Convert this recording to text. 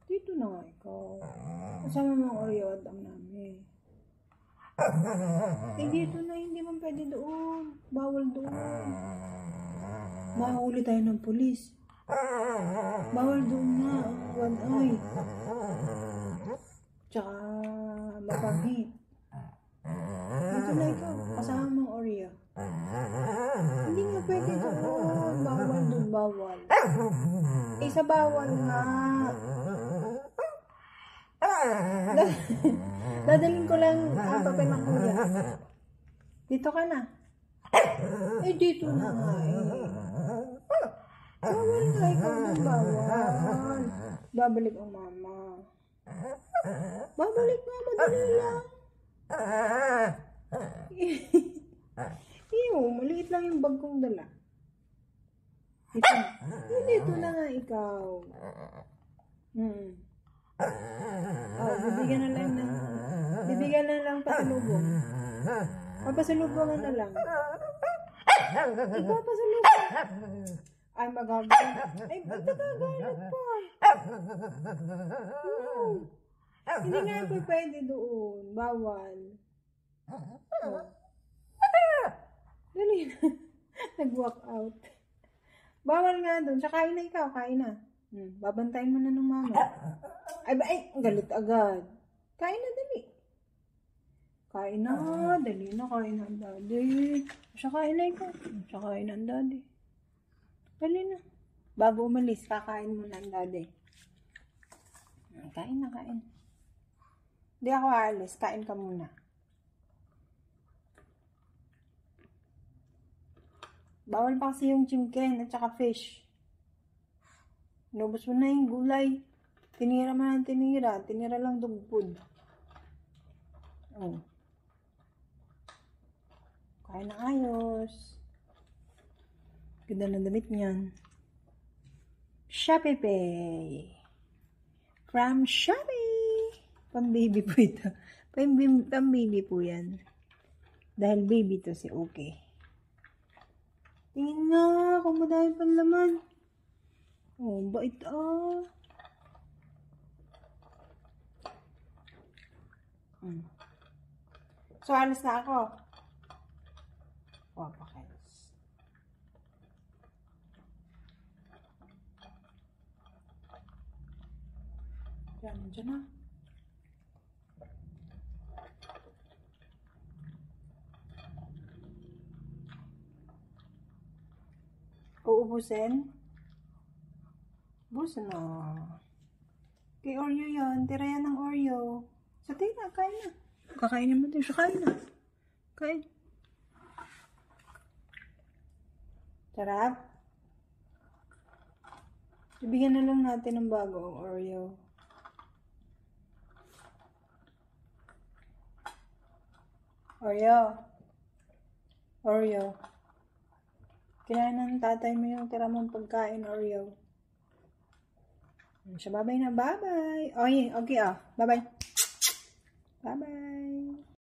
Dito na nga ikaw. Kasama mo ang Oreo at ang namin. Dito na, hindi man pwede doon. Bawal doon. Mahuli tayo ng pulis. Bawal doon na. One eye. Tsaka mapangit. Dito na ikaw. Kasama mo ang Oreo. Hindi nga pwede doon. Bawal doon, bawal. Isa bawal nga. Dadalhin ko lang ang papel ng kuya. Dito ka na. Dito na nga Bawal nga ikaw doon, bawal. Babalik ang mama. Babalik nga, madali lang. Maliit lang yung bag kong dala. Dito na nga ikaw. Bibigyan na lang pasalubong. Papasalubongan na lang. Ikaw pasalubong. Ay, magagalit. Ay, magagalit pa. Hindi nga po pwede doon. Bawal. Dali na. Nag-walk out. Bawal nga doon. Siya kain na ikaw. Kain na. Babantayin mo na ng mama. Ay, galit agad. Kain na, dali. Kain na, dali na. Kain na ang daddy. Siya kain na ikaw. Siya kain na ang daddy. Dali na. Bago umalis, kakain mo na ang daddy. Kain na, kain. Hindi ako aalis. Kain ka muna. Bawal pa kasi yung chicken at saka fish. Inubos mo na yung gulay. Tinira mo na tinira. Tinira lang dog food. Kain na ayos. Ganda ng damit niyan. Shopee Pay. From Shopee. Pang-baby po ito. Pang-baby po yan. Dahil baby to si Okay. Tingin nga kung madami pang laman. Bait So, alis na ako. Pakils. Diyan na. Uubusin? Bus na. Kay Oreo yan. Tira yan ng Oreo. So, tira. Kain na. Kakainin mo din siya. Kain na. Kain. Sarap. Ibigyan na lang natin ng bagong Oreo. Oreo. Kinain ng tatay mo yung tira mong pagkain, Oreo. Siya, bye-bye na, bye-bye. Okay, bye-bye. Bye-bye.